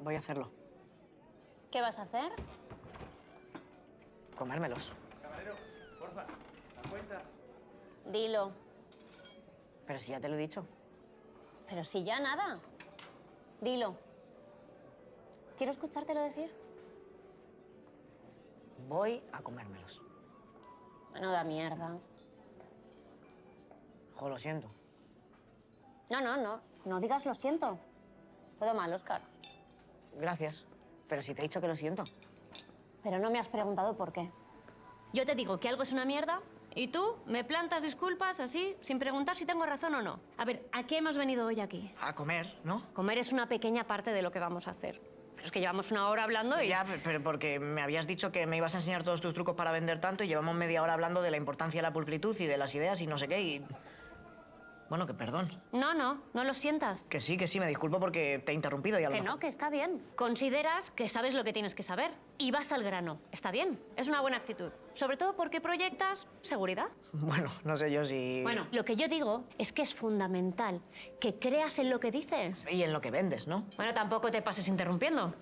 Voy a hacerlo. ¿Qué vas a hacer? Comérmelos. Camarero, porfa, la cuenta. Dilo. Pero si ya te lo he dicho. Pero si ya nada. Dilo. Quiero escuchártelo decir. Voy a comérmelos. Menuda mierda. Jo, lo siento. No digas lo siento. Todo mal, Óscar. Gracias. Pero si te he dicho que lo siento. Pero no me has preguntado por qué. Yo te digo que algo es una mierda y tú me plantas disculpas así, sin preguntar si tengo razón o no. A ver, ¿a qué hemos venido hoy aquí? A comer, ¿no? Comer es una pequeña parte de lo que vamos a hacer. Pero es que llevamos una hora hablando y... Ya, pero porque me habías dicho que me ibas a enseñar todos tus trucos para vender tanto y llevamos media hora hablando de la importancia de la pulcritud y de las ideas y no sé qué y... Bueno, que perdón. No lo sientas. Que sí, me disculpo porque te he interrumpido y a lo Que mejor... no, que está bien. Consideras que sabes lo que tienes que saber y vas al grano. Está bien, es una buena actitud. Sobre todo porque proyectas seguridad. Bueno, no sé yo si... Bueno, lo que yo digo es que es fundamental que creas en lo que dices. Y en lo que vendes, ¿no? Bueno, tampoco te pases interrumpiendo.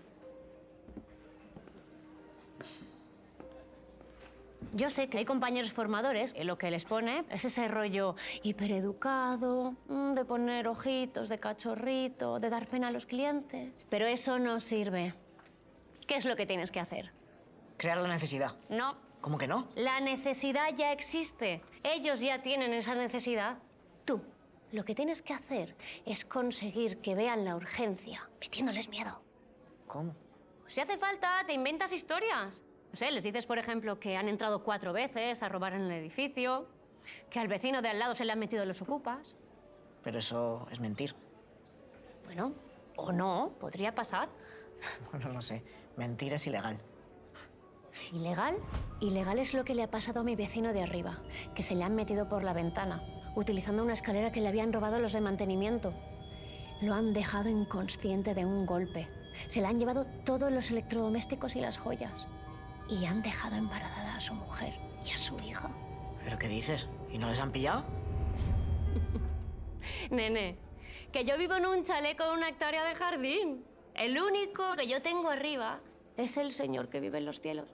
Yo sé que hay compañeros formadores que lo que les pone es ese rollo hipereducado, de poner ojitos de cachorrito, de dar pena a los clientes. Pero eso no sirve. ¿Qué es lo que tienes que hacer? Crear la necesidad. No. ¿Cómo que no? La necesidad ya existe. Ellos ya tienen esa necesidad. Tú, lo que tienes que hacer es conseguir que vean la urgencia, metiéndoles miedo. ¿Cómo? Si hace falta, te inventas historias. No sé, les dices, por ejemplo, que han entrado 4 veces a robar en el edificio, que al vecino de al lado se le han metido los ocupas. Pero eso es mentir. Bueno, o no, podría pasar. Bueno, no sé. Mentir es ilegal. ¿Ilegal? Ilegal es lo que le ha pasado a mi vecino de arriba, que se le han metido por la ventana, utilizando una escalera que le habían robado los de mantenimiento. Lo han dejado inconsciente de un golpe. Se le han llevado todos los electrodomésticos y las joyas. Y han dejado embarazada a su mujer y a su hija. ¿Pero qué dices? ¿Y no les han pillado? Nene, que yo vivo en un chalet con 1 hectárea de jardín. El único que yo tengo arriba es el señor que vive en los cielos.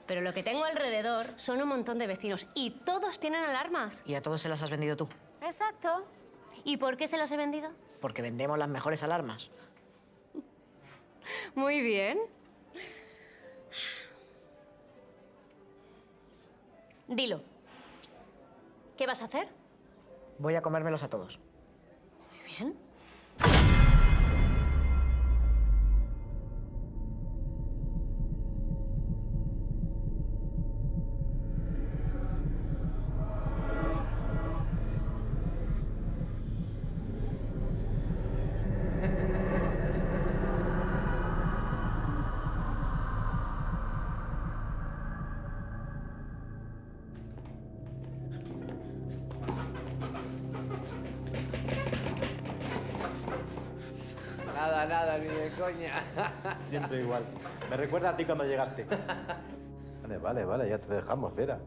Pero lo que tengo alrededor son un montón de vecinos y todos tienen alarmas. ¿Y a todos se las has vendido tú? Exacto. ¿Y por qué se las he vendido? Porque vendemos las mejores alarmas. Muy bien. Dilo. ¿Qué vas a hacer? Voy a comérmelos a todos. Muy bien. Nada, ni de coña. Siempre igual. Me recuerda a ti cuando llegaste. Vale, ya te dejamos, Fiera.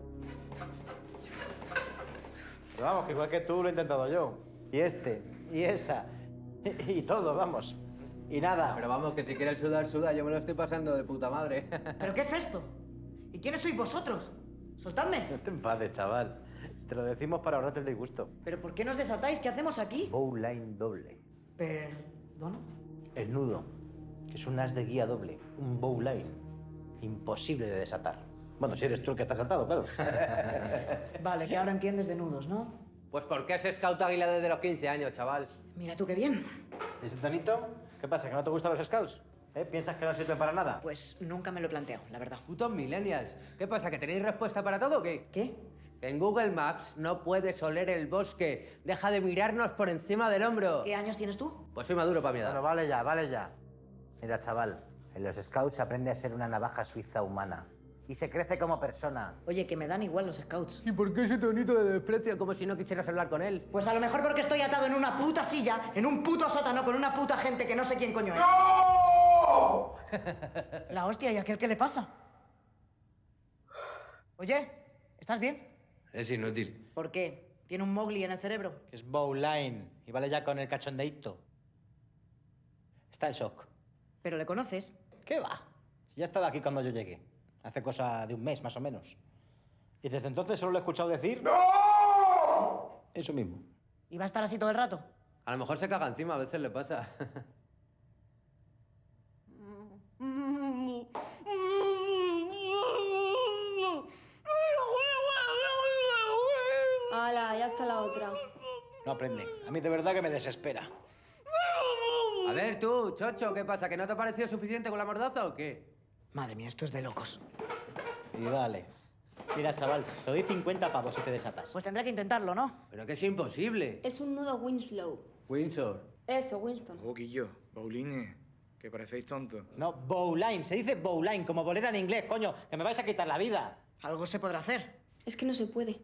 Pero vamos, que igual que tú lo he intentado yo. Y este, y esa, y todo, vamos. Y nada. Pero vamos, que si quieres sudar, suda. Yo me lo estoy pasando de puta madre. ¿Pero qué es esto? ¿Y quiénes sois vosotros? ¡Soltadme! No te enfades, chaval. Te lo decimos para ahorrarte el disgusto. ¿Pero por qué nos desatáis? ¿Qué hacemos aquí? Bowline doble. ¿Perdona? El nudo, que es un as de guía doble. Un bowline. Imposible de desatar. Bueno, si eres tú el que está saltado, claro. Vale, que ahora entiendes de nudos, ¿no? Pues porque es scout águila desde los 15 años, chaval. Mira tú qué bien. ¿Y ese tonito? ¿Qué pasa, que no te gustan los scouts? ¿Piensas que no sirve para nada? Pues nunca me lo he planteado, la verdad. Putos millennials. ¿Qué pasa, que tenéis respuesta para todo o qué? ¿Qué? En Google Maps no puedes oler el bosque. Deja de mirarnos por encima del hombro. ¿Qué años tienes tú? Pues soy maduro para mi edad. Bueno, vale ya. Mira, chaval, en los scouts se aprende a ser una navaja suiza humana. Y se crece como persona. Oye, que me dan igual los scouts. ¿Y por qué ese tonito de desprecio? Como si no quisieras hablar con él. Pues a lo mejor porque estoy atado en una puta silla, en un puto sótano, con una puta gente que no sé quién coño es. ¡No! La hostia, ¿y a aquel qué le pasa? Oye, ¿estás bien? Es inútil. ¿Por qué? ¿Tiene un Mowgli en el cerebro? Es bowline y vale ya con el cachondeíto. Está en shock. ¿Pero le conoces? ¿Qué va? Si ya estaba aquí cuando yo llegué. Hace cosa de un mes, más o menos. Y desde entonces solo lo he escuchado decir... ¡No! Eso mismo. ¿Y va a estar así todo el rato? A lo mejor se caga encima, a veces le pasa. ¡Hala! Ya está la otra. No aprende. A mí de verdad que me desespera. A ver, tú, chocho, ¿qué pasa? ¿Que no te ha parecido suficiente con la mordaza o qué? Madre mía, esto es de locos. Y dale. Mira, chaval, te doy 50 pavos si te desatas. Pues tendré que intentarlo, ¿no? Pero que es imposible. Es un nudo Winslow. Windsor. Eso, Winston. Guillo, Bowline, que parecéis tontos. No, bowline. Se dice bowline, como bolera en inglés, coño. Que me vais a quitar la vida. Algo se podrá hacer. Es que no se puede.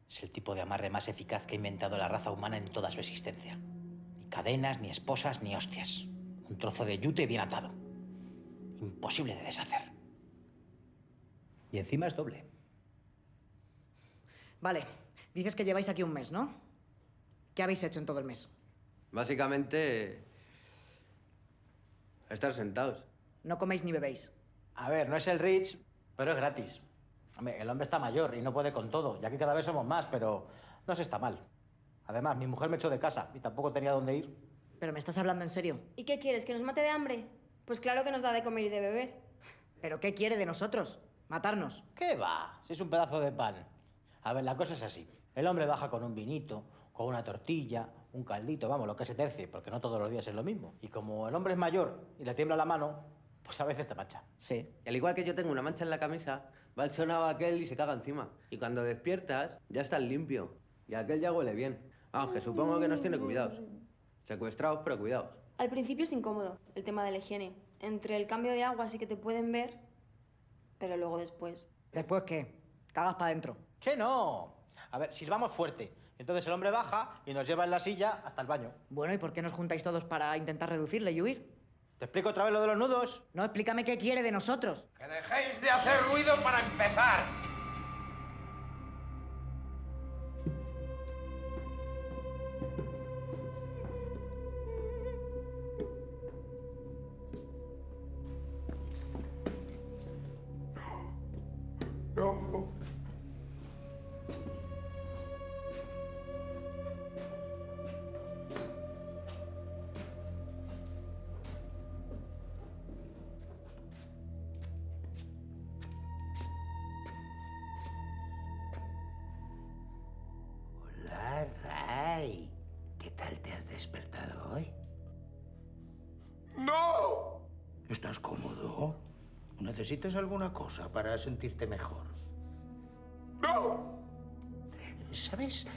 Es el tipo de amarre más eficaz que ha inventado la raza humana en toda su existencia. Ni cadenas, ni esposas, ni hostias. Un trozo de yute bien atado. Imposible de deshacer. Y encima es doble. Vale, dices que lleváis aquí un mes, ¿no? ¿Qué habéis hecho en todo el mes? Básicamente... estar sentados. No coméis ni bebéis. A ver, no es el Rich, pero es gratis. Hombre, el hombre está mayor y no puede con todo, ya que cada vez somos más, pero no se está mal. Además, mi mujer me echó de casa y tampoco tenía dónde ir. ¿Pero me estás hablando en serio? ¿Y qué quieres? ¿Que nos mate de hambre? Pues claro que nos da de comer y de beber. ¿Pero qué quiere de nosotros? ¿Matarnos? ¿Qué va? Si es un pedazo de pan. A ver, la cosa es así. El hombre baja con un vinito, con una tortilla, un caldito, vamos, lo que se tercie, porque no todos los días es lo mismo. Y como el hombre es mayor y le tiembla la mano, pues a veces te mancha. Sí. Y al igual que yo tengo una mancha en la camisa, va el sonado aquel y se caga encima. Y cuando despiertas, ya estás limpio. Y aquel ya huele bien. Aunque supongo que nos tiene cuidados. Secuestrados, pero cuidados. Al principio es incómodo el tema de la higiene. Entre el cambio de agua sí que te pueden ver, pero luego después... ¿Después qué? Cagas para adentro. ¿Qué no? A ver, silbamos fuerte. Entonces el hombre baja y nos lleva en la silla hasta el baño. Bueno, ¿y por qué nos juntáis todos para intentar reducirle y huir? ¿Te explico otra vez lo de los nudos? No, explícame qué quiere de nosotros. ¡Que dejéis de hacer ruido para empezar! No. Hola, Ray. ¿Qué tal te has despertado hoy? ¡No! ¿Estás cómodo? ¿Necesitas alguna cosa para sentirte mejor? ¡No! ¿Sabes?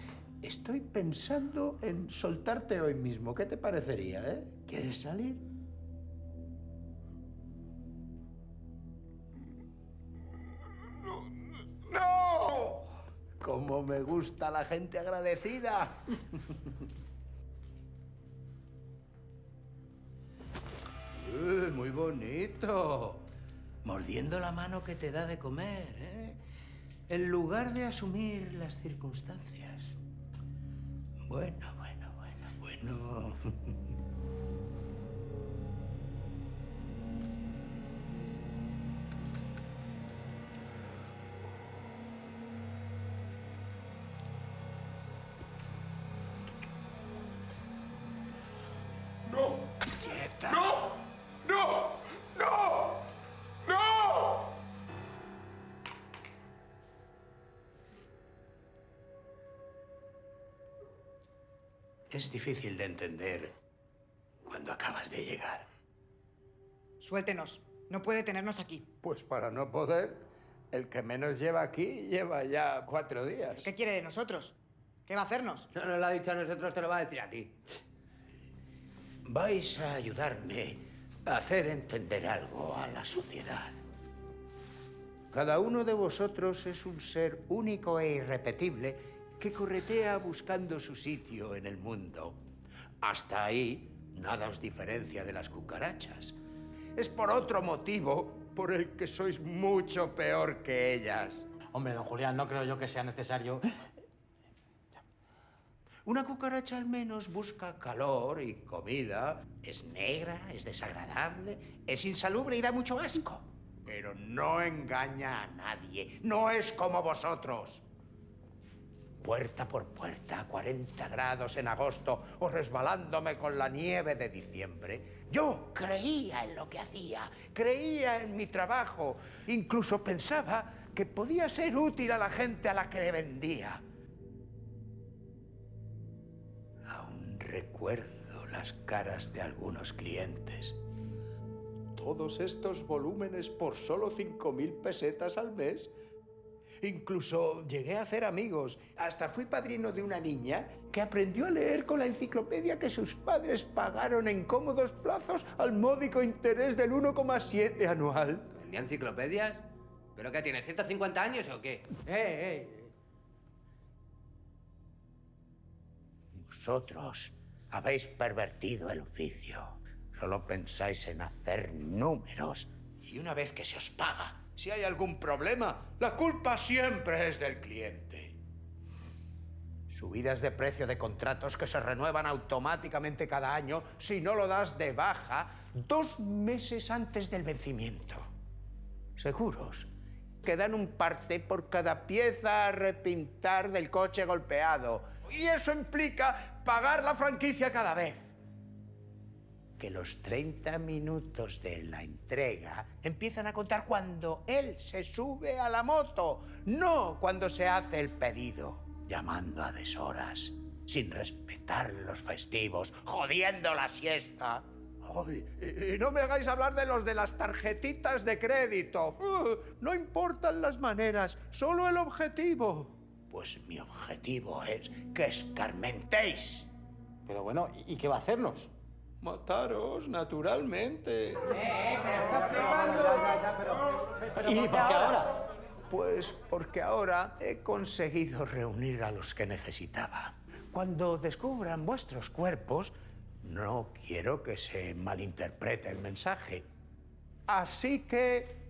Estoy pensando en soltarte hoy mismo. ¿Qué te parecería, eh? ¿Quieres salir? ¡No! ¡Cómo me gusta la gente agradecida! Muy bonito. Mordiendo la mano que te da de comer, ¿eh? En lugar de asumir las circunstancias. Bueno. ¡No! Quieta. ¡No! ¡No! ¡No! ¡No! Es difícil de entender cuando acabas de llegar. Suéltenos. No puede tenernos aquí. Pues para no poder, el que menos lleva aquí lleva ya 4 días. ¿Qué quiere de nosotros? ¿Qué va a hacernos? No nos lo ha dicho a nosotros, te lo va a decir a ti. Vais a ayudarme a hacer entender algo a la sociedad. Cada uno de vosotros es un ser único e irrepetible que corretea buscando su sitio en el mundo. Hasta ahí, nada os diferencia de las cucarachas. Es por otro motivo por el que sois mucho peor que ellas. Hombre, don Julián, no creo yo que sea necesario. Una cucaracha al menos busca calor y comida. Es negra, es desagradable, es insalubre y da mucho asco. Pero no engaña a nadie. No es como vosotros. Puerta por puerta, a 40 grados en agosto o resbalándome con la nieve de diciembre. Yo creía en lo que hacía, creía en mi trabajo. Incluso pensaba que podía ser útil a la gente a la que le vendía. Aún recuerdo las caras de algunos clientes. Todos estos volúmenes por solo 5.000 pesetas al mes. Incluso llegué a hacer amigos. Hasta fui padrino de una niña que aprendió a leer con la enciclopedia que sus padres pagaron en cómodos plazos al módico interés del 1,7 anual. ¿Vendía enciclopedias? ¿Pero qué, tiene 150 años o qué? Vosotros habéis pervertido el oficio. Solo pensáis en hacer números. Y una vez que se os paga, si hay algún problema, la culpa siempre es del cliente. Subidas de precio de contratos que se renuevan automáticamente cada año si no lo das de baja 2 meses antes del vencimiento. Seguros que dan un parte por cada pieza a repintar del coche golpeado. Y eso implica pagar la franquicia cada vez. Que los 30 minutos de la entrega empiezan a contar cuando él se sube a la moto, no cuando se hace el pedido, llamando a deshoras, sin respetar los festivos, jodiendo la siesta. Ay, y no me hagáis hablar de los de las tarjetitas de crédito. No importan las maneras, solo el objetivo. Pues mi objetivo es que escarmentéis. Pero bueno, ¿y qué va a hacernos? Mataros, naturalmente. ¿Y por qué ahora? Pues porque ahora he conseguido reunir a los que necesitaba. Cuando descubran vuestros cuerpos, no quiero que se malinterprete el mensaje. Así que...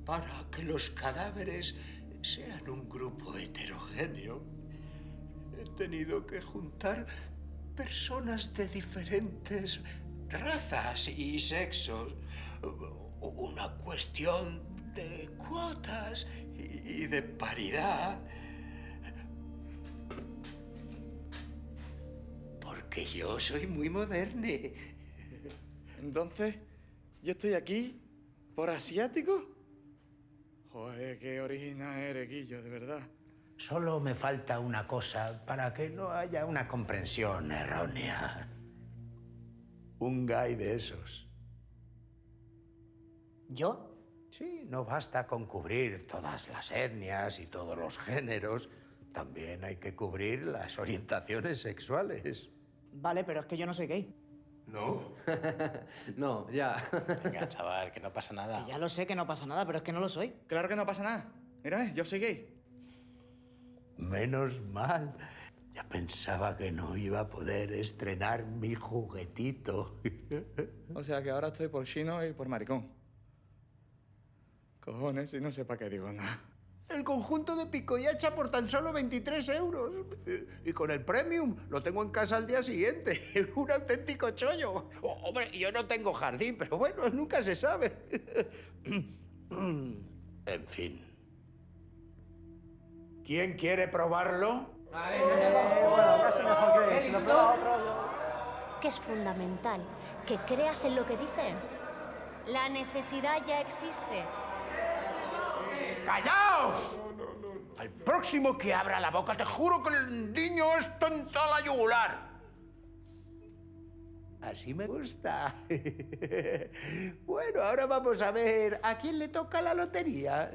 para que los cadáveres sean un grupo heterogéneo, he tenido que juntar personas de diferentes razas y sexos. Una cuestión de cuotas y de paridad. Porque yo soy muy moderne. Entonces, ¿yo estoy aquí por asiático? Joder, qué original eres, Guillo, de verdad. Solo me falta una cosa para que no haya una comprensión errónea. Un gay de esos. ¿Yo? Sí, no basta con cubrir todas las etnias y todos los géneros. También hay que cubrir las orientaciones sexuales. Vale, pero es que yo no soy gay. No. No, ya. Venga, chaval, que no pasa nada. Que ya lo sé que no pasa nada, pero es que no lo soy. Claro que no pasa nada. Mírame, yo soy gay. Menos mal. Ya pensaba que no iba a poder estrenar mi juguetito. O sea que ahora estoy por chino y por maricón. Cojones, y no sé para qué digo nada. El conjunto de pico y hacha por tan solo 23 euros. Y con el premium lo tengo en casa al día siguiente. Un auténtico chollo. Hombre, yo no tengo jardín, pero bueno, nunca se sabe. En fin. ¿Quién quiere probarlo? Que es fundamental que creas en lo que dices. La necesidad ya existe. ¡Callaos! Al próximo que abra la boca, te juro que el niño esto en toda la yugular. Así me gusta. Bueno, ahora vamos a ver a quién le toca la lotería.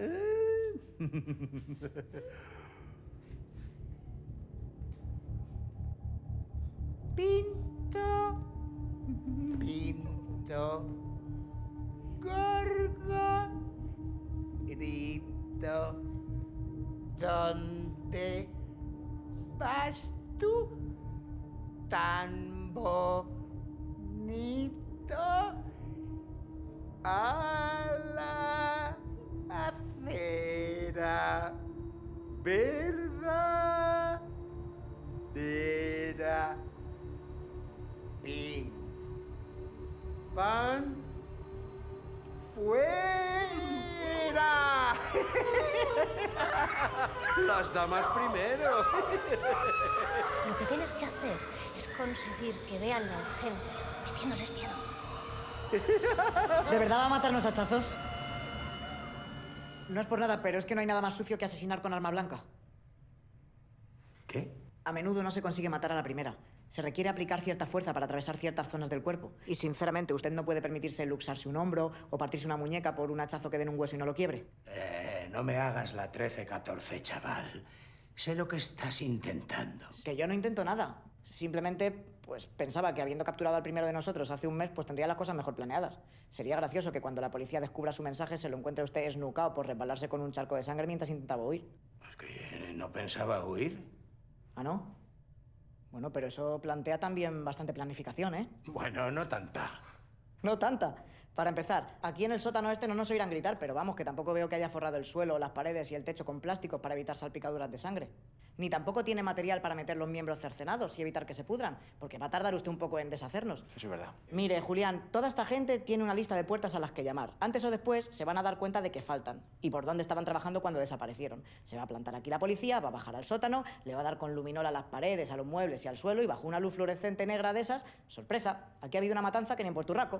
Pinto, pinto, gorgo, grito. ¿Dónde vas tú, tan bonito? a la acera verdadera. Pim, pan, fuera. Las damas primero. Lo que tienes que hacer es conseguir que vean la urgencia, metiéndoles miedo. ¿De verdad va a matarnos a hachazos? No es por nada, pero es que no hay nada más sucio que asesinar con arma blanca. ¿Qué? A menudo no se consigue matar a la primera. Se requiere aplicar cierta fuerza para atravesar ciertas zonas del cuerpo. Y sinceramente, usted no puede permitirse luxarse un hombro o partirse una muñeca por un hachazo que den un hueso y no lo quiebre. No me hagas la 13-14, chaval. Sé lo que estás intentando. Que yo no intento nada. Simplemente, pues pensaba que habiendo capturado al primero de nosotros hace un mes, pues tendría las cosas mejor planeadas. Sería gracioso que cuando la policía descubra su mensaje se lo encuentre a usted esnucado por resbalarse con un charco de sangre mientras intentaba huir. Es que no pensaba huir. ¿Ah, no? Bueno, pero eso plantea también bastante planificación, ¿eh? Bueno, no tanta. No tanta. Para empezar, aquí en el sótano este no nos oirán gritar, pero vamos, que tampoco veo que haya forrado el suelo, las paredes y el techo con plásticos para evitar salpicaduras de sangre. Ni tampoco tiene material para meter los miembros cercenados y evitar que se pudran, porque va a tardar usted un poco en deshacernos. Eso es verdad. Mire, Julián, toda esta gente tiene una lista de puertas a las que llamar. Antes o después se van a dar cuenta de que faltan y por dónde estaban trabajando cuando desaparecieron. Se va a plantar aquí la policía, va a bajar al sótano, le va a dar con luminol a las paredes, a los muebles y al suelo y bajo una luz fluorescente negra de esas, sorpresa, aquí ha habido una matanza que ni en Puerto Rico.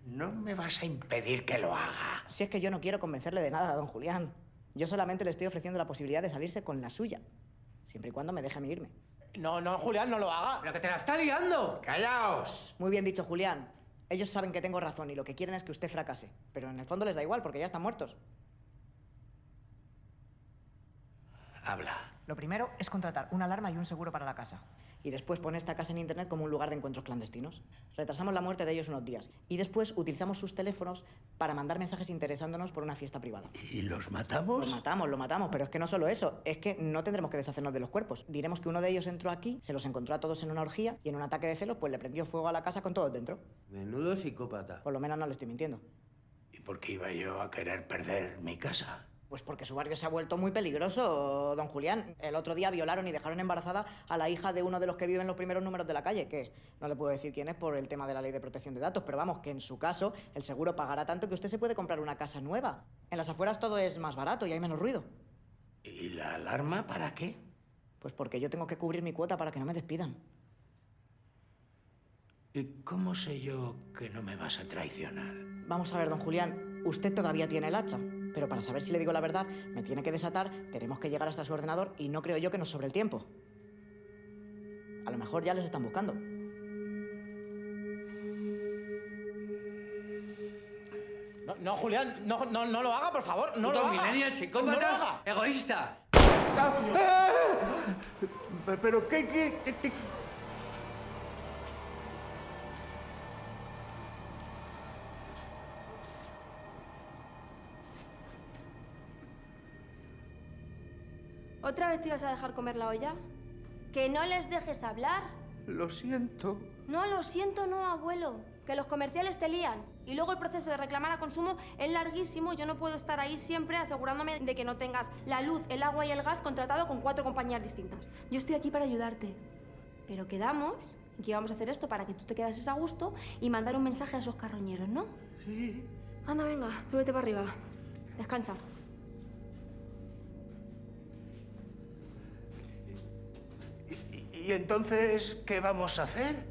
No me vas a impedir que lo haga. Si es que yo no quiero convencerle de nada a don Julián. Yo solamente le estoy ofreciendo la posibilidad de salirse con la suya. Siempre y cuando me deje a mí irme. No, Julián, no lo haga. ¡Pero que te la está liando! ¡Callaos! Muy bien dicho, Julián. Ellos saben que tengo razón y lo que quieren es que usted fracase. Pero en el fondo les da igual porque ya están muertos. Habla. Lo primero es contratar una alarma y un seguro para la casa. Y después poner esta casa en internet como un lugar de encuentros clandestinos. Retrasamos la muerte de ellos unos días. Y después utilizamos sus teléfonos para mandar mensajes interesándonos por una fiesta privada. ¿Y los matamos? Lo matamos, pero es que no solo eso. Es que no tendremos que deshacernos de los cuerpos. Diremos que uno de ellos entró aquí, se los encontró a todos en una orgía y en un ataque de celos pues le prendió fuego a la casa con todos dentro. Menudo psicópata. Por lo menos no le estoy mintiendo. ¿Y por qué iba yo a querer perder mi casa? Pues porque su barrio se ha vuelto muy peligroso, don Julián. El otro día violaron y dejaron embarazada a la hija de uno de los que vive en los primeros números de la calle, que no le puedo decir quién es por el tema de la ley de protección de datos, pero vamos, que en su caso el seguro pagará tanto que usted se puede comprar una casa nueva. En las afueras todo es más barato y hay menos ruido. ¿Y la alarma para qué? Pues porque yo tengo que cubrir mi cuota para que no me despidan. ¿Y cómo sé yo que no me vas a traicionar? Vamos a ver, don Julián, usted todavía tiene el hacha. Pero para saber si le digo la verdad, me tiene que desatar, tenemos que llegar hasta su ordenador y no creo yo que nos sobre el tiempo. A lo mejor ya les están buscando. No, Julián, no lo haga, por favor. No lo haga. Millennial, psicópata, No lo haga. egoísta. ¿Pero qué? ¿Otra vez te ibas a dejar comer la olla? ¿Que no les dejes hablar? Lo siento. No, lo siento, no, abuelo. Que los comerciales te lían. Y luego el proceso de reclamar a consumo es larguísimo. Yo no puedo estar ahí siempre asegurándome de que no tengas la luz, el agua y el gas contratado con 4 compañías distintas. Yo estoy aquí para ayudarte. Pero quedamos en que íbamos a hacer esto para que tú te quedases a gusto y mandar un mensaje a esos carroñeros, ¿no? Sí. Anda, venga, súbete para arriba. Descansa. ¿Y entonces qué vamos a hacer?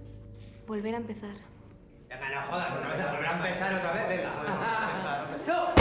Volver a empezar. Venga, no jodas otra vez, volver a empezar otra vez, venga. ¡No!